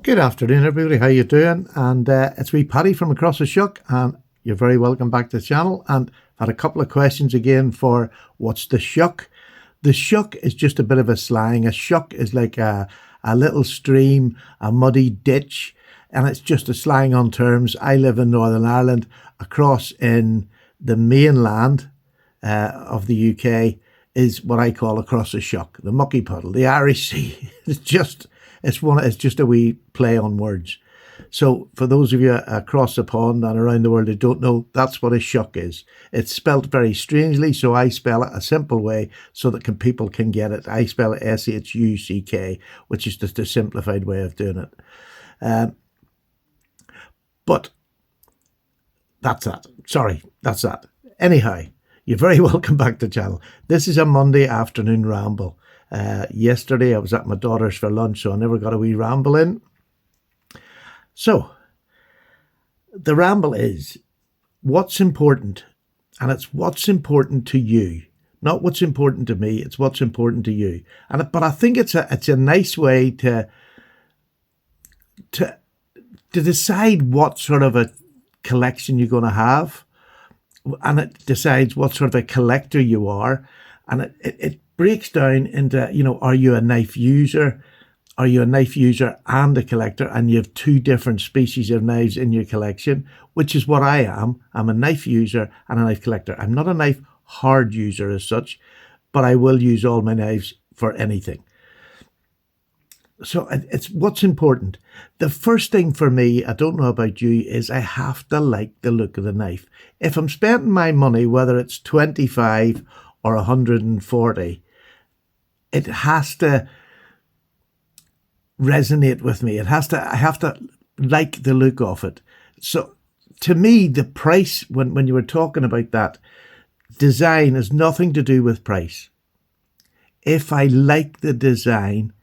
Good afternoon, everybody. How you doing? And it's me, Paddy from across the Shuck, and you're very welcome back to the channel. And I've had a couple of questions again for what's the shuck. The shuck is just a bit of a slang. A shuck is like a little stream, a muddy ditch, and it's just a slang on terms. I live in Northern Ireland. Across in the mainland of the UK is what I call across the Shuck, the mucky puddle, the Irish Sea. It's just a wee play on words. So for those of you across the pond and around the world who don't know, that's what a shuck is. It's spelt very strangely, so I spell it a simple way so that people can get it. I spell it S-H-U-C-K, which is just a simplified way of doing it. But that's that. Sorry, that's that. Anyhow, you're very welcome back to the channel. This is a Monday afternoon ramble. Yesterday I was at my daughter's for lunch, so I never got a wee ramble in. So the ramble is what's important, and it's what's important to you, not what's important to me. It's what's important to you. But I think it's a nice way to decide what sort of a collection you're going to have, and it decides what sort of a collector you are, and it breaks down into, are you a knife user? Are you a knife user and a collector, and you have two different species of knives in your collection, which is what I am. I'm a knife user and a knife collector. I'm not a knife hard user as such, but I will use all my knives for anything. So it's what's important. The first thing for me, I don't know about you, is I have to like the look of the knife. If I'm spending my money, whether it's 25 or 140, it has to resonate with me. I have to like the look of it. So to me, the price, when you were talking about that, design has nothing to do with price. If I like the design,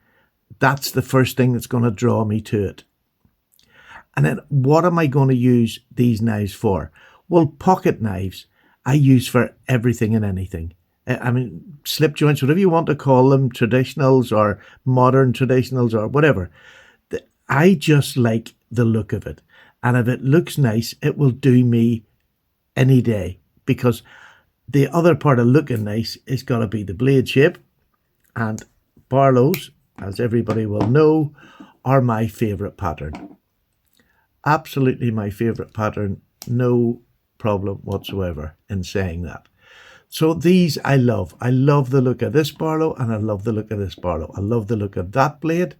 that's the first thing that's going to draw me to it. And then what am I going to use these knives for? Well, pocket knives I use for everything and anything. I mean, slip joints, whatever you want to call them, traditionals or modern traditionals or whatever. I just like the look of it. And if it looks nice, it will do me any day, because the other part of looking nice is got to be the blade shape. And Barlow's, as everybody will know, are my favourite pattern. Absolutely my favourite pattern. No problem whatsoever in saying that. So these I love. I love the look of this Barlow, and I love the look of this Barlow. I love the look of that blade,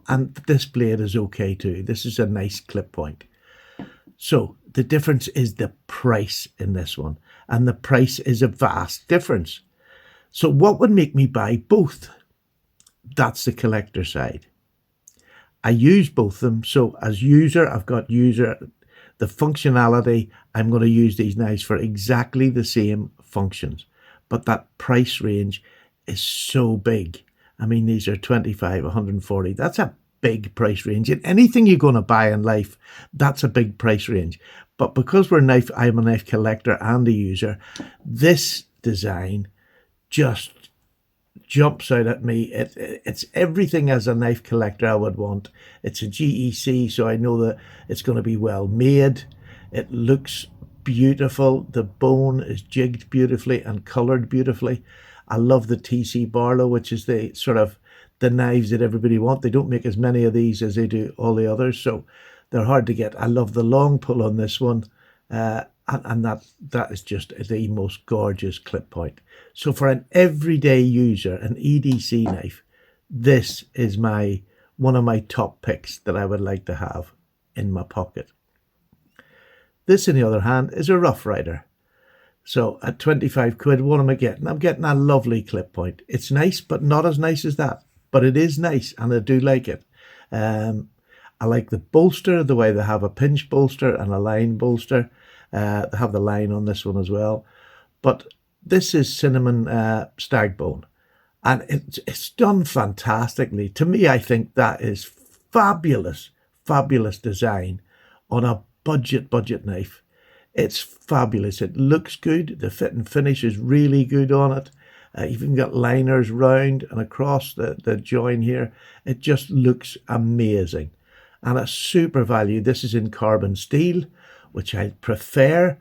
and this blade is okay too. This is a nice clip point. So the difference is the price in this one, and the price is a vast difference. So what would make me buy both? That's the collector side. I use both of them. So as user, I've got the functionality. I'm going to use these knives for exactly the same functions, but that price range is so big. I mean, these are 25, 140. That's a big price range. And anything you're going to buy in life, that's a big price range. But because I'm a knife collector and a user, this design just jumps out at me. It's everything as a knife collector I would want. It's a GEC, so I know that it's going to be well made. It looks beautiful. The bone is jigged beautifully and coloured beautifully. I love the TC Barlow, which is the sort of the knives that everybody wants. They don't make as many of these as they do all the others, so they're hard to get. I love the long pull on this one, and that is just the most gorgeous clip point. So for an everyday user, an EDC knife, this is one of my top picks that I would like to have in my pocket. This, on the other hand, is a Rough Rider. So at 25 quid, what am I getting? I'm getting a lovely clip point. It's nice, but not as nice as that. But it is nice, and I do like it. I like the bolster, the way they have a pinch bolster and a line bolster. They have the line on this one as well. But this is cinnamon stag bone, and it's done fantastically. To me, I think that is fabulous, fabulous design on a budget knife. It's fabulous. It looks good. The fit and finish is really good on it. You've even got liners round and across the join here. It just looks amazing. and a super value. This is in carbon steel, which I prefer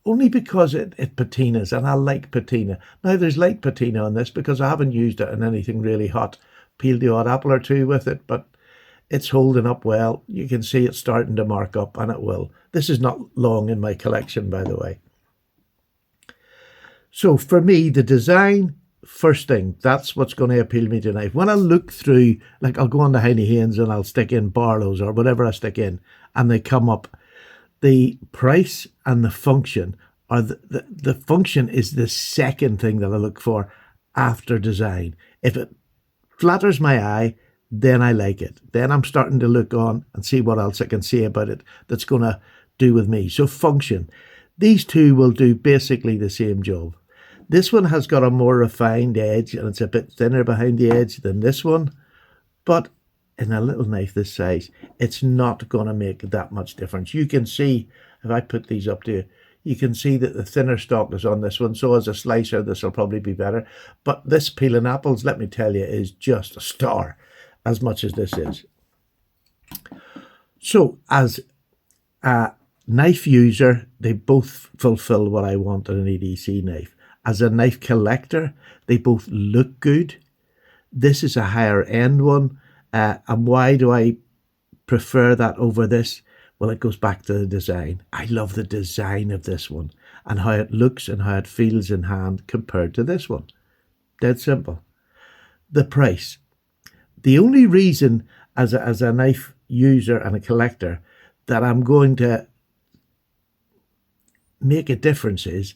only because it patinas, and I like patina. Now, there's light patina on this because I haven't used it in anything really hot. Peeled the odd apple or two with it, but it's holding up well. You can see it's starting to mark up, and it will. This is not long in my collection, by the way. So for me, the design, first thing, that's what's going to appeal me to knife. When I look through, like I'll go on the Heine Haynes and I'll stick in Barlow's or whatever I stick in, and they come up. The price and the function are the function is the second thing that I look for after design. If it flatters my eye, then I like it. Then I'm starting to look on and see what else I can say about it that's going to do with me. So function. These two will do basically the same job. This one has got a more refined edge and it's a bit thinner behind the edge than this one. But in a little knife this size, it's not going to make that much difference. You can see, if I put these up to you, you can see that the thinner stock is on this one. So as a slicer, this will probably be better. But this peeling apples, let me tell you, is just a star, as much as this is. So as a knife user, they both fulfill what I want in an EDC knife. As a knife collector, they both look good. This is a higher end one. And why do I prefer that over this? Well, it goes back to the design. I love the design of this one and how it looks and how it feels in hand compared to this one. Dead simple. The price. The only reason as a knife user and a collector that I'm going to make a difference is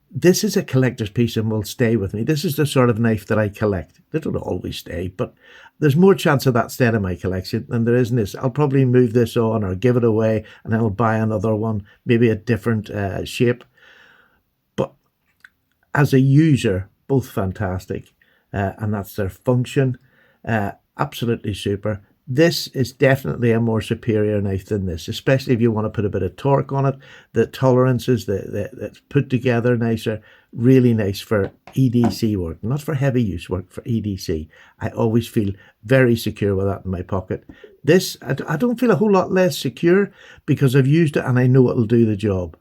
this is a collector's piece and will stay with me. This is the sort of knife that I collect. They don't always stay, but there's more chance of that staying in my collection than there is in this. I'll probably move this on or give it away and I'll buy another one, maybe a different shape. But as a user, both fantastic. And that's their function. Absolutely super. This is definitely a more superior knife than this, especially if you want to put a bit of torque on it. The tolerances, that's put together nicer, really nice for EDC work, not for heavy use work, for EDC. I always feel very secure with that in my pocket. This, I don't feel a whole lot less secure because I've used it and I know it'll do the job.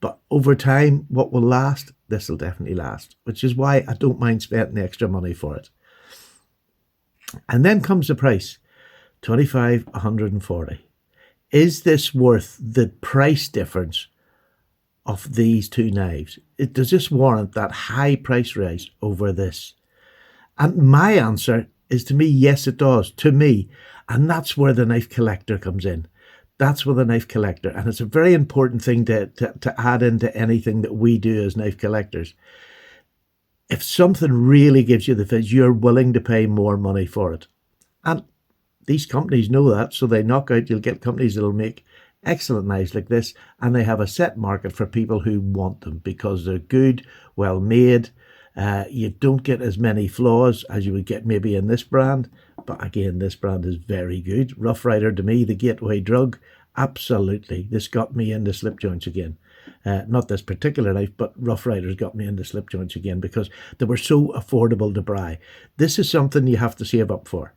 But over time, what will last, this will definitely last, which is why I don't mind spending the extra money for it. And then comes the price. 25, 140. Is this worth the price difference of these two knives? Does this warrant that high price rise over this? And my answer is, to me, yes, it does. To me. And that's where the knife collector comes in. That's where the knife collector, and it's a very important thing to add into anything that we do as knife collectors. If something really gives you the fizz, you're willing to pay more money for it. And these companies know that, so they knock out, you'll get companies that'll make excellent knives like this, and they have a set market for people who want them because they're good, well made. You don't get as many flaws as you would get maybe in this brand, but again, this brand is very good. Rough Rider, to me, the gateway drug, absolutely. This got me into slip joints again. Not this particular knife, but Rough Riders got me into slip joints again because they were so affordable to buy. This is something you have to save up for.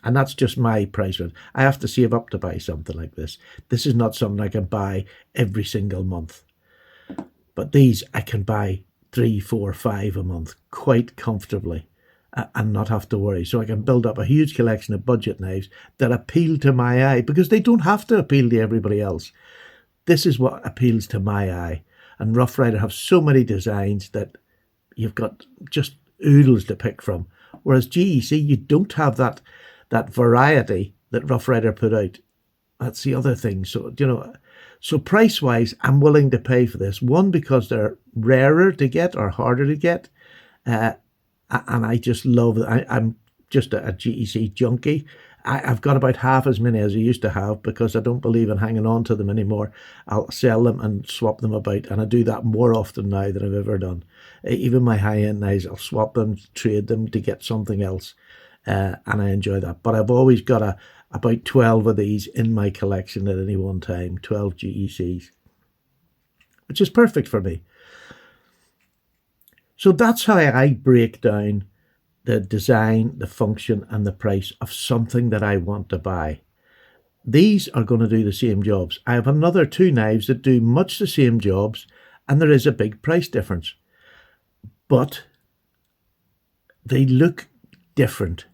And that's just my price range. I have to save up to buy something like this. This is not something I can buy every single month. But these I can buy 3, 4, 5 a month quite comfortably and not have to worry. So I can build up a huge collection of budget knives that appeal to my eye because they don't have to appeal to everybody else. This is what appeals to my eye. And Rough Rider have so many designs that you've got just oodles to pick from. Whereas GEC, you don't have that variety that Rough Rider put out. That's the other thing. So, so price-wise, I'm willing to pay for this. One, because they're rarer to get or harder to get. And I just love it. I'm just a GEC junkie. I've got about half as many as I used to have because I don't believe in hanging on to them anymore. I'll sell them and swap them about, and I do that more often now than I've ever done. Even my high-end knives, I'll swap them, trade them to get something else, and I enjoy that. But I've always got about 12 of these in my collection at any one time, 12 GECs, which is perfect for me. So that's how I break down the design, the function, and the price of something that I want to buy. These are going to do the same jobs. I have another two knives that do much the same jobs, and there is a big price difference. But they look different.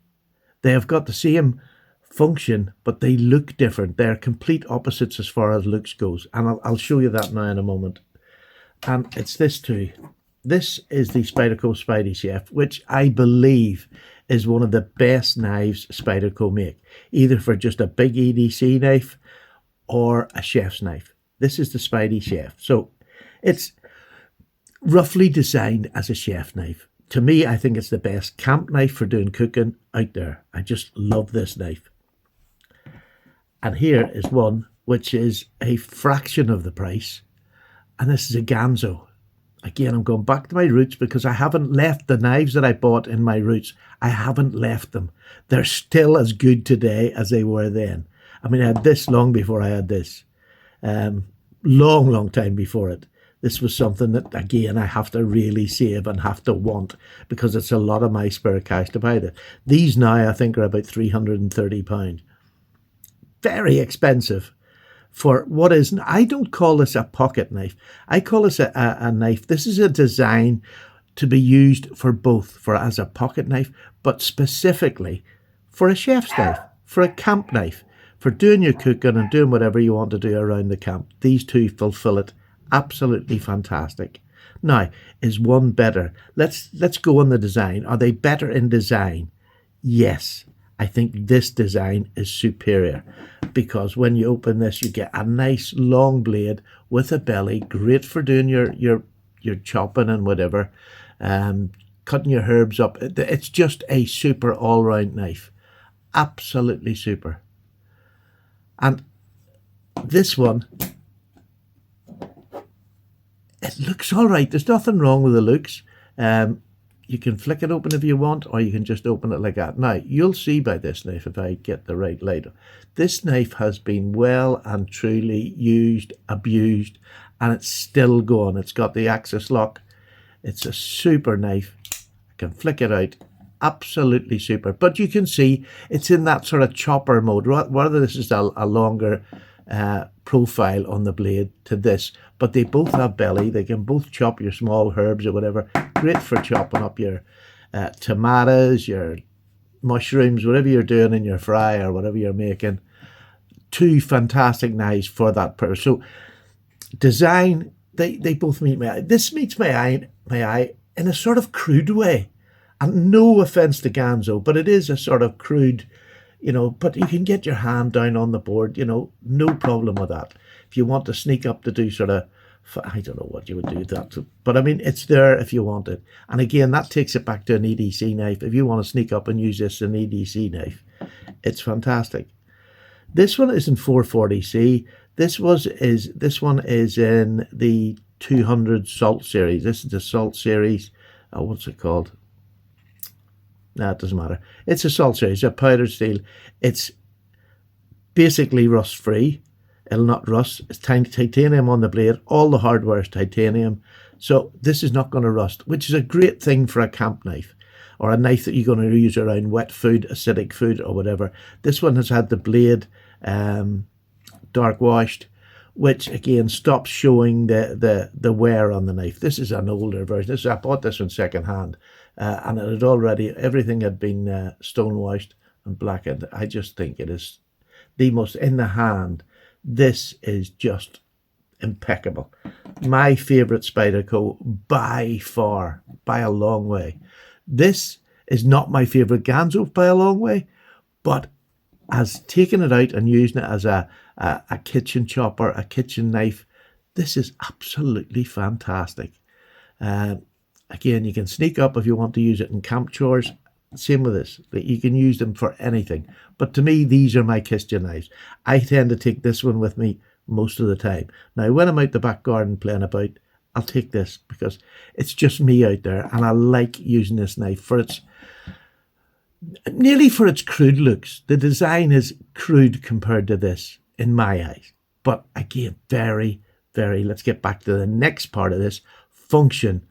They have got the same function, but they look different. They're complete opposites as far as looks goes. And I'll show you that now in a moment. And it's this too. This is the Spyderco Spidey Chef, which I believe is one of the best knives Spyderco make, either for just a big EDC knife or a chef's knife. This is the Spidey Chef. So it's roughly designed as a chef knife. To me, I think it's the best camp knife for doing cooking out there. I just love this knife. And here is one which is a fraction of the price. And this is a Ganzo. Again, I'm going back to my roots because I haven't left the knives that I bought in my roots. I haven't left them. They're still as good today as they were then. I mean, I had this long before I had this. Long time before it. This was something that, again, I have to really save and have to want because it's a lot of my spare cash to buy it. These now, I think, are about £330. Very expensive for what is, I don't call this a pocket knife. I call this a knife. This is a design to be used for both, for as a pocket knife, but specifically for a chef's knife, for a camp knife, for doing your cooking and doing whatever you want to do around the camp. These two fulfill it. Absolutely fantastic. Now, is one better? Let's go on the design. Are they better in design? Yes. I think this design is superior because when you open this, you get a nice long blade with a belly, great for doing your chopping and whatever, cutting your herbs up. It's just a super all-round knife. Absolutely super. And this one, it looks all right. There's nothing wrong with the looks. You can flick it open if you want, or you can just open it like that. Now, you'll see by this knife, if I get the right light, this knife has been well and truly used, abused, and it's still going. It's got the axis lock. It's a super knife. I can flick it out. Absolutely super. But you can see it's in that sort of chopper mode. Whether this is a longer profile on the blade to this, but they both have belly. They can both chop your small herbs or whatever. Great for chopping up your tomatoes, your mushrooms, whatever you're doing in your fry or whatever you're making. Two fantastic knives for that purpose. So design, they both meet my eye. This meets my eye in a sort of crude way. And no offense to Ganzo, but it is a sort of crude, but you can get your hand down on the board, no problem with that. If you want to sneak up to do sort of, I don't know what you would do that, but I mean, it's there if you want it. And again, that takes it back to an EDC knife. If you want to sneak up and use this as an EDC knife, it's fantastic. This one is in 440C. This one is in the 200 Salt series. This is the Salt series. What's it called? No, it doesn't matter. It's a Salt series, a powdered steel. It's basically rust-free. It'll not rust. It's titanium on the blade. All the hardware is titanium. So this is not going to rust, which is a great thing for a camp knife or a knife that you're going to use around wet food, acidic food or whatever. This one has had the blade dark washed, which again stops showing the wear on the knife. This is an older version. I bought this one second hand. And it had already, everything had been stonewashed and blackened. I just think it is the most, in the hand, this is just impeccable. My favourite Spyderco by far, by a long way. This is not my favourite Ganzo by a long way, but as taking it out and using it as a kitchen chopper, a kitchen knife, this is absolutely fantastic. Again, you can sneak up if you want to use it in camp chores. Same with this. You can use them for anything. But to me, these are my kitchen knives. I tend to take this one with me most of the time. Now, when I'm out the back garden playing about, I'll take this because it's just me out there. And I like using this knife for its crude looks. The design is crude compared to this, in my eyes. But again, very, very, let's get back to the next part of this, function.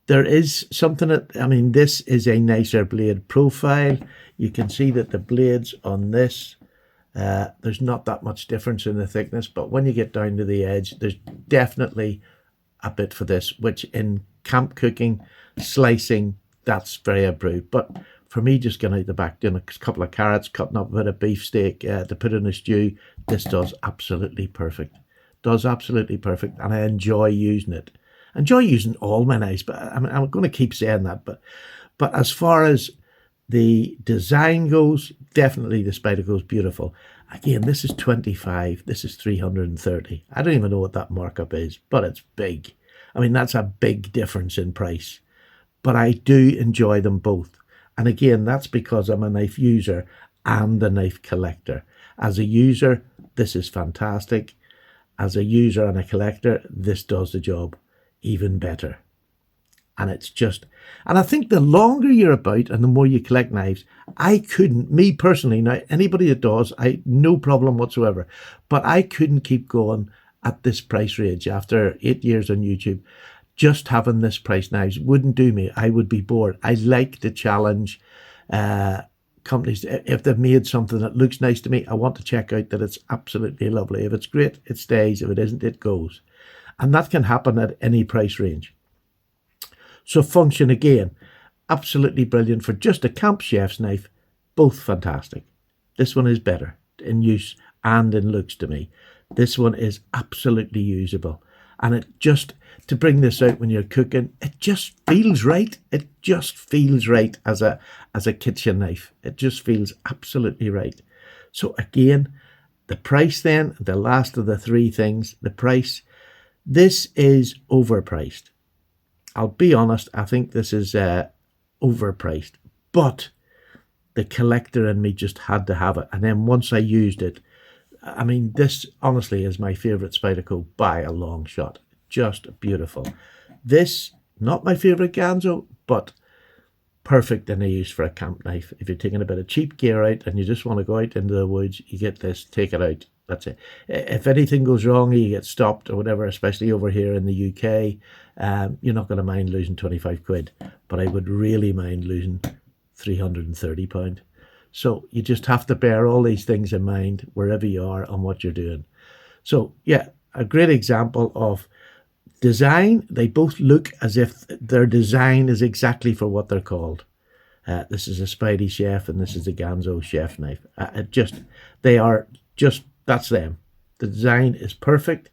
There is something that, this is a nicer blade profile. You can see that the blades on this, there's not that much difference in the thickness, but when you get down to the edge, there's definitely a bit for this, which in camp cooking, slicing, that's very approved. But for me, just going out the back, doing a couple of carrots, cutting up a bit of beefsteak to put in a stew, this does absolutely perfect. Does absolutely perfect, and I enjoy using it. Enjoy using all my knives, but I'm going to keep saying that. But as far as the design goes, definitely the Spyderco is beautiful. Again, this is 25, this is 330. I don't even know what that markup is, but it's big. I mean, that's a big difference in price. But I do enjoy them both. And again, that's because I'm a knife user and a knife collector. As a user, this is fantastic. As a user and a collector, this does the job even better. And it's just, and I think the longer you're about and the more you collect knives, I couldn't, me personally, now anybody that does, no problem whatsoever, but I couldn't keep going at this price range after 8 years on YouTube. Just having this price knives wouldn't do me. I would be bored. I like to challenge companies. If they've made something that looks nice to me, I want to check out that it's absolutely lovely. If it's great, it stays. If it isn't, it goes. And that can happen at any price range. So function, again, absolutely brilliant for just a camp chef's knife. Both fantastic. This one is better in use and in looks to me. This one is absolutely usable. And it just, to bring this out when you're cooking, it just feels right. It just feels right as a kitchen knife. It just feels absolutely right. So again, the price then, the last of the three things, the price, this is overpriced. I'll be honest, I think this is overpriced, but the collector in me just had to have it. And then once I used it, I mean, this honestly is my favourite Spyderco by a long shot. Just beautiful. This, not my favourite Ganzo, but perfect in a use for a camp knife. If you're taking a bit of cheap gear out and you just want to go out into the woods, you get this, take it out. That's it. If anything goes wrong, you get stopped or whatever, especially over here in the UK, you're not going to mind losing 25 quid, but I would really mind losing £330. So you just have to bear all these things in mind wherever you are and what you're doing. So yeah, a great example of design. They both look as if their design is exactly for what they're called. This is a Spidey chef and this is a Ganzo chef knife. They are just, that's them. The design is perfect.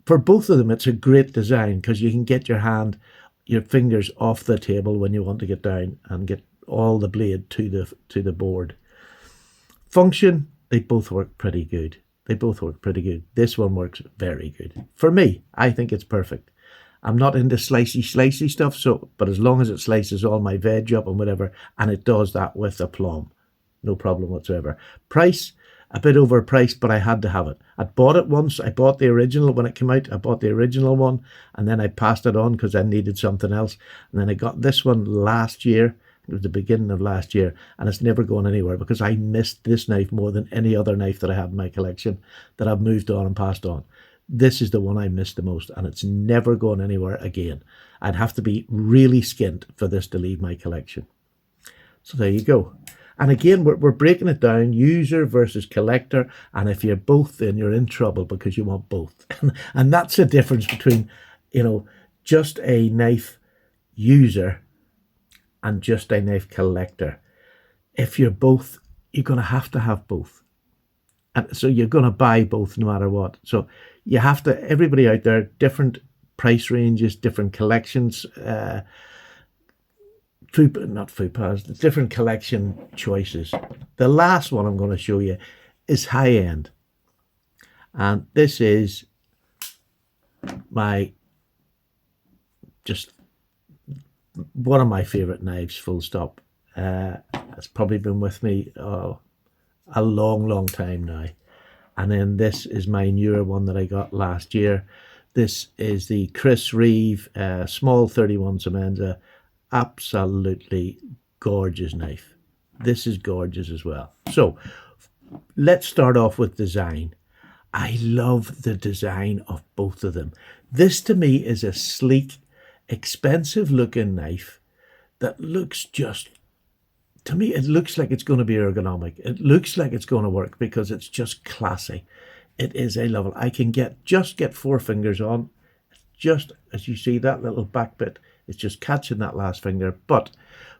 For both of them, it's a great design because you can get your fingers off the table when you want to get down and get all the blade to the board. Function, they both work pretty good. This one works very good. For me, I think it's perfect. I'm not into slicey stuff, but as long as it slices all my veg up and whatever, and it does that with aplomb, no problem whatsoever. Price, a bit overpriced, but I had to have it. I'd bought it once. I bought the original when it came out. I bought the original one, and then I passed it on because I needed something else. And then I got this one last year. It was the beginning of last year, and it's never gone anywhere because I missed this knife more than any other knife that I had in my collection that I've moved on and passed on. This is the one I missed the most, and it's never going anywhere again. I'd have to be really skint for this to leave my collection. So there you go. And again, we're breaking it down, user versus collector. And if you're both, then you're in trouble because you want both. And that's the difference between, just a knife user and just a knife collector. If you're both, you're going to have both. And so you're going to buy both no matter what. So you have to, everybody out there, different price ranges, different collections, different collection choices. The last one I'm going to show you is high end. And this is just one of my favorite knives, full stop. It's probably been with me a long time now. And then this is my newer one that I got last year. This is the Chris Reeve small 31 Semenza. Absolutely gorgeous knife. This is gorgeous as well. So let's start off with design. I love the design of both of them. This to me is a sleek, expensive looking knife that looks just to me, it looks like it's going to be ergonomic. It looks like it's going to work because it's just classy. It is a level. I can just get 4 fingers on. Just as you see, that little back bit is just catching that last finger. But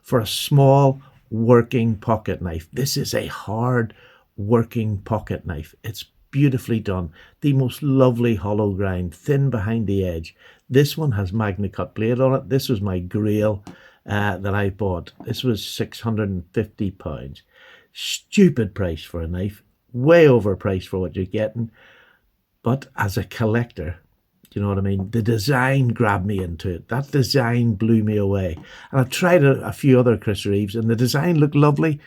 for a small working pocket knife, this is a hard working pocket knife. It's beautifully done. The most lovely hollow grind, thin behind the edge. This one has Magna Cut blade on it. This was my Grail that I bought. This was £650. Stupid price for a knife. Way overpriced for what you're getting. But as a collector, you know what I mean? The design grabbed me into it. That design blew me away. And I've tried a few other Chris Reeves, and the design looked lovely,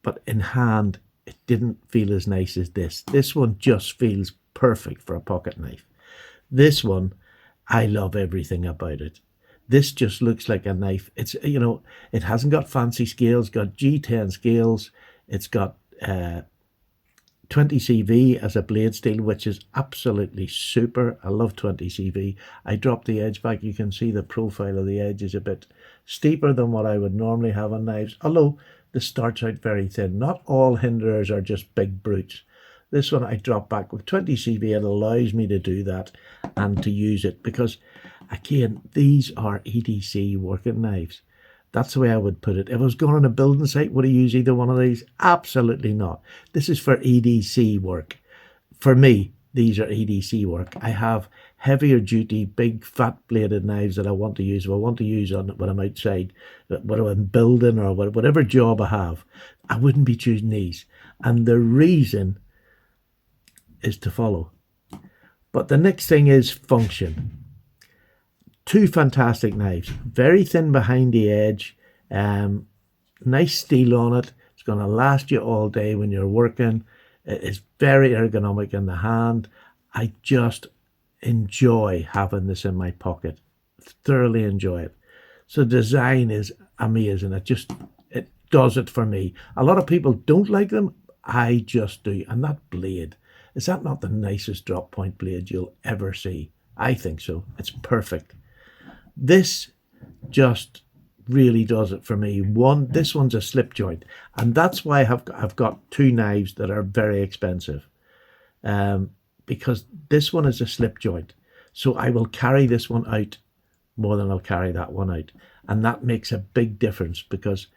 but in hand, it didn't feel as nice as this. This one just feels perfect for a pocket knife. This one, I love everything about it. This just looks like a knife. It's, you know, it hasn't got fancy scales, got G10 scales. It's got 20 CV as a blade steel, which is absolutely super. I love 20 CV. I dropped the edge back. You can see the profile of the edge is a bit steeper than what I would normally have on knives, although this starts out very thin. Not all hinderers are just big brutes. This one I drop back with 20 CV. It allows me to do that and to use it because, again, these are EDC working knives. That's the way I would put it. If I was going on a building site, would I use either one of these? Absolutely not. This is for EDC work. For me, these are EDC work. I have heavier duty, big fat bladed knives that I want to use. If I want to use on when I'm outside, whether I'm building or whatever job I have, I wouldn't be choosing these. And the reason is to follow. But the next thing is function. 2 fantastic knives, very thin behind the edge, nice steel on it. It's going to last you all day when you're working. It's very ergonomic in the hand. I just enjoy having this in my pocket, thoroughly enjoy it. So design is amazing. It does it for me. A lot of people don't like them. I just do. And that blade, is that not the nicest drop point blade you'll ever see? I think so. It's perfect. This just really does it for me. This one's a slip joint, and that's why I've got 2 knives that are very expensive, because this one is a slip joint. So I will carry this one out more than I'll carry that one out, and that makes a big difference because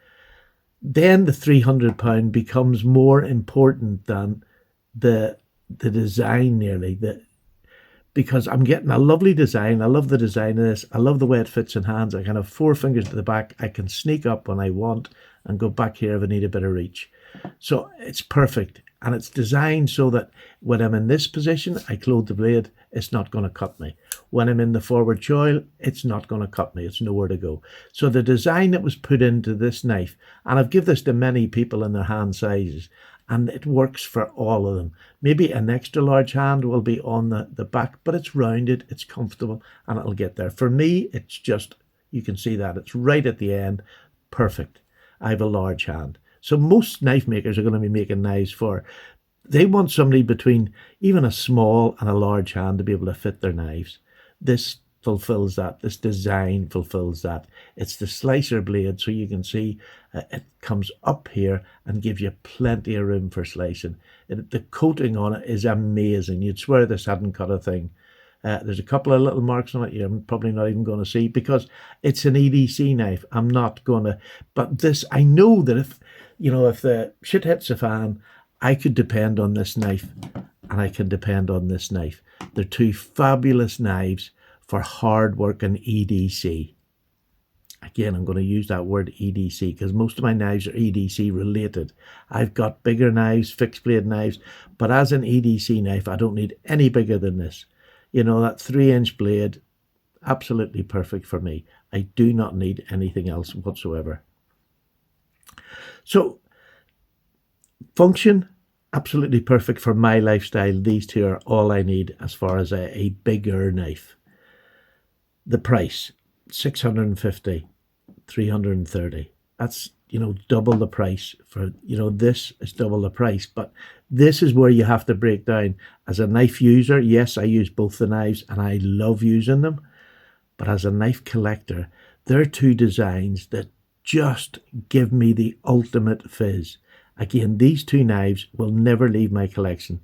then the £300 becomes more important than the design nearly. Because I'm getting a lovely design. I love the design of this. I love the way it fits in hands. I can have 4 fingers to the back. I can sneak up when I want and go back here if I need a bit of reach. So it's perfect. And it's designed so that when I'm in this position, I close the blade, it's not going to cut me. When I'm in the forward choil, it's not going to cut me. It's nowhere to go. So the design that was put into this knife, and I've given this to many people in their hand sizes, and it works for all of them. Maybe an extra large hand will be on the back, but it's rounded, it's comfortable, and it'll get there. For me, it's just, you can see that, it's right at the end, perfect. I have a large hand. So most knife makers are going to be making knives they want somebody between even a small and a large hand to be able to fit their knives. This fulfills that. This design fulfills that. It's the slicer blade, so you can see it comes up here and gives you plenty of room for slicing. The coating on it is amazing. You'd swear this hadn't cut a thing. There's a couple of little marks on it you're probably not even going to see because it's an EDC knife. I'm not going to, but this, I know that if the shit hits the fan, I could depend on this knife, and I can depend on this knife. They're 2 fabulous knives for hard working EDC. Again, I'm going to use that word EDC because most of my knives are EDC related. I've got bigger knives, fixed blade knives, but as an EDC knife, I don't need any bigger than this. You know, that 3-inch blade, absolutely perfect for me. I do not need anything else whatsoever. So, function, absolutely perfect for my lifestyle. These 2 are all I need as far as a bigger knife. The price, $650, $330. That's, double the price for, this is double the price. But this is where you have to break down. As a knife user, yes, I use both the knives and I love using them. But as a knife collector, there are 2 designs that just give me the ultimate fizz. Again, these two knives will never leave my collection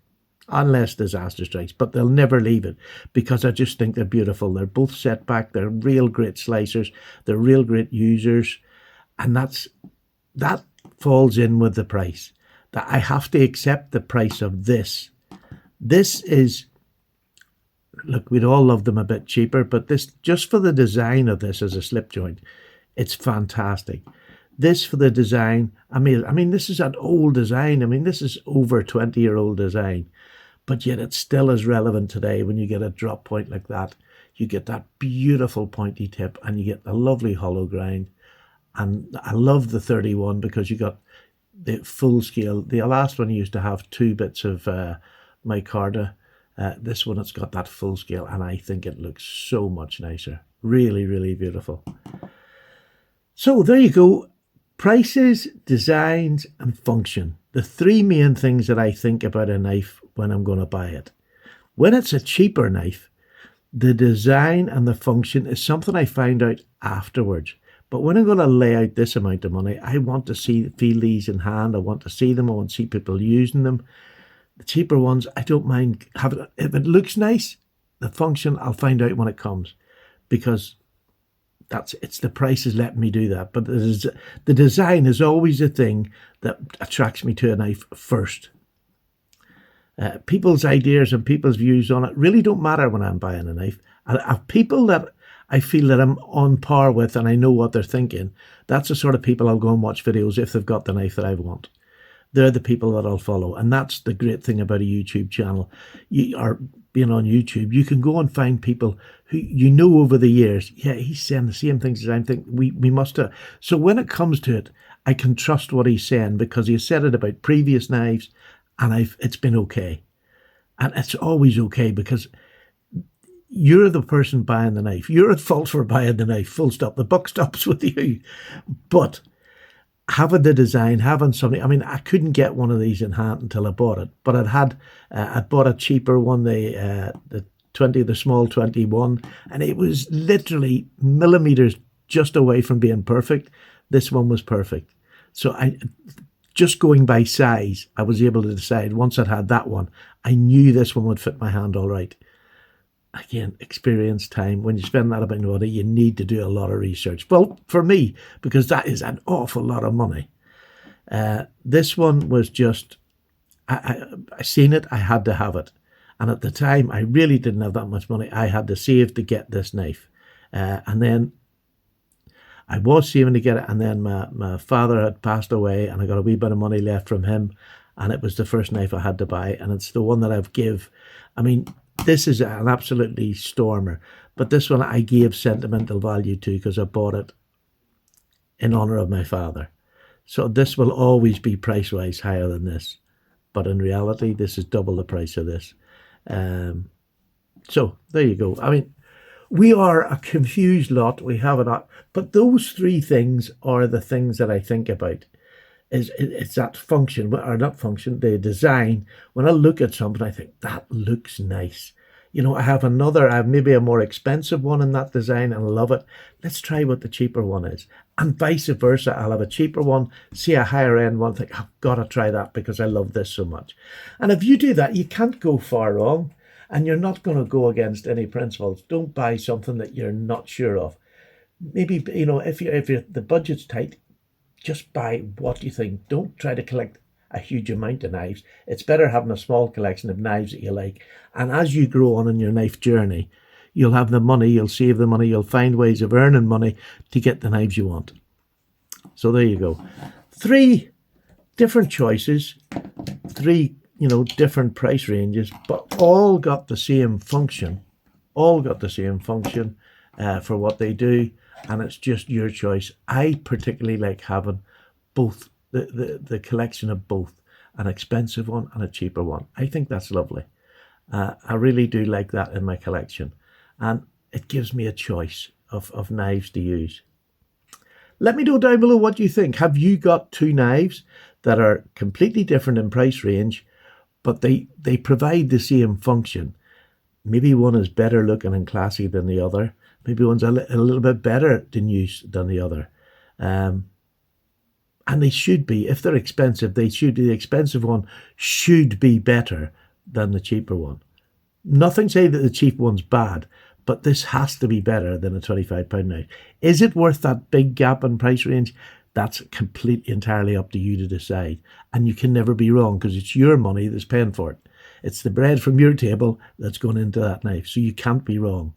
unless disaster strikes, but they'll never leave it because I just think they're beautiful. They're both set back. They're real great slicers. They're real great users. And that falls in with the price. That I have to accept the price of this. This is, look, we'd all love them a bit cheaper, but this, just for the design of this as a slip joint, it's fantastic. This for the design, I mean, this is an old design. I mean, this is over 20-year-old design, but yet it's still as relevant today when you get a drop point like that. You get that beautiful pointy tip and you get the lovely hollow grind. And I love the 31 because you got the full scale. The last one used to have 2 bits of micarta. This one, it's got that full scale, and I think it looks so much nicer. Really, really beautiful. So there you go. Prices, designs, and function. The 3 main things that I think about a knife when I'm going to buy it. When it's a cheaper knife, the design and the function is something I find out afterwards. But when I'm going to lay out this amount of money, I want to feel these in hand. I want to see them. I want to see people using them. The cheaper ones, I don't mind having it. If it looks nice, the function, I'll find out when it comes, because it's the price is letting me do that. But the design is always a thing that attracts me to a knife first. People's ideas and people's views on it really don't matter when I'm buying a knife. People that I feel that I'm on par with and I know what they're thinking, that's the sort of people I'll go and watch videos if they've got the knife that I want. They're the people that I'll follow. And that's the great thing about a YouTube channel. Or being on YouTube, you can go and find people who you know over the years, yeah, he's saying the same things as I'm thinking. We must have. So when it comes to it, I can trust what he's saying because he said it about previous knives and it's been okay. And it's always okay because you're the person buying the knife. You're at fault for buying the knife, full stop. The buck stops with you. But having the design, having something, I mean, I couldn't get one of these in hand until I bought it. But I'd bought a cheaper one, the small 21, and it was literally millimeters just away from being perfect. This one was perfect. So just going by size, I was able to decide once I'd had that one, I knew this one would fit my hand all right. Again, experience, time. When you spend that amount of money, you need to do a lot of research. Well, for me, because that is an awful lot of money. This one was just, I seen it, I had to have it. And at the time, I really didn't have that much money. I had to save to get this knife. And then I was saving to get it. And then my father had passed away and I got a wee bit of money left from him. And it was the first knife I had to buy. And it's the one that I've give. I mean, this is an absolutely stormer, but this one I gave sentimental value to because I bought it in honor of my father. So this will always be price-wise higher than this, but in reality, this is double the price of this. So there you go. I mean, we are a confused lot. We have it, but those 3 things are the things that I think about. It's that function, or not function, the design. When I look at something, I think, that looks nice. You know, I have maybe a more expensive one in that design and I love it. Let's try what the cheaper one is. And vice versa, I'll have a cheaper one, see a higher end one, think, I've got to try that because I love this so much. And if you do that, you can't go far wrong and you're not going to go against any principles. Don't buy something that you're not sure of. Maybe, you know, if the budget's tight, just buy what you think. Don't try to collect a huge amount of knives. It's better having a small collection of knives that you like. And as you grow on in your knife journey, you'll have the money, you'll save the money, you'll find ways of earning money to get the knives you want. So there you go. 3 different choices, 3, different price ranges, but all got the same function. For what they do. And it's just your choice. I particularly like having both, the collection of both, an expensive one and a cheaper one. I think that's lovely. I really do like that in my collection. And it gives me a choice of knives to use. Let me know down below what you think. Have you got 2 knives that are completely different in price range, but they provide the same function? Maybe one is better looking and classy than the other. Maybe one's a little bit better in use than the other. And they should be. If they're expensive, they should be. The expensive one should be better than the cheaper one. Nothing saying that the cheap one's bad, but this has to be better than a £25 knife. Is it worth that big gap in price range? That's completely entirely up to you to decide. And you can never be wrong because it's your money that's paying for it. It's the bread from your table that's going into that knife. So you can't be wrong.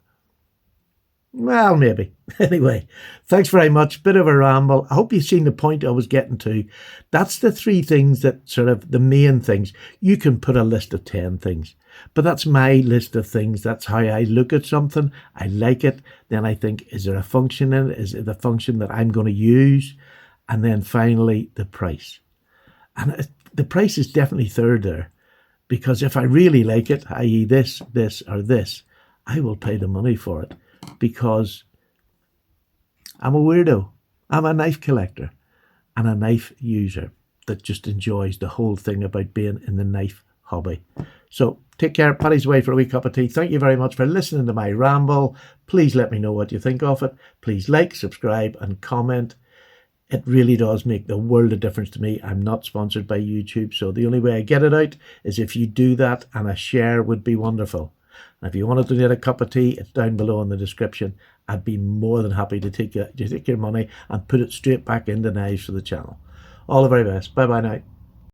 Well, maybe. Anyway, thanks very much. Bit of a ramble. I hope you've seen the point I was getting to. That's the three things that sort of the main things. You can put a list of 10 things, but that's my list of things. That's how I look at something. I like it. Then I think, is there a function in it? Is it the function that I'm going to use? And then finally, the price. And the price is definitely third there, because if I really like it, i.e. this, or this, I will pay the money for it. Because I'm a weirdo. I'm a knife collector and a knife user that just enjoys the whole thing about being in the knife hobby. So take care. Paddy's away for a wee cup of tea. Thank you very much for listening to my ramble. Please let me know what you think of it. Please like, subscribe and comment. It really does make the world of difference to me. I'm not sponsored by YouTube, so the only way I get it out is if you do that, and a share would be wonderful. And if you want to donate a cup of tea, it's down below in the description. I'd be more than happy to take your money and put it straight back into knives for the channel. All the very best. Bye bye now.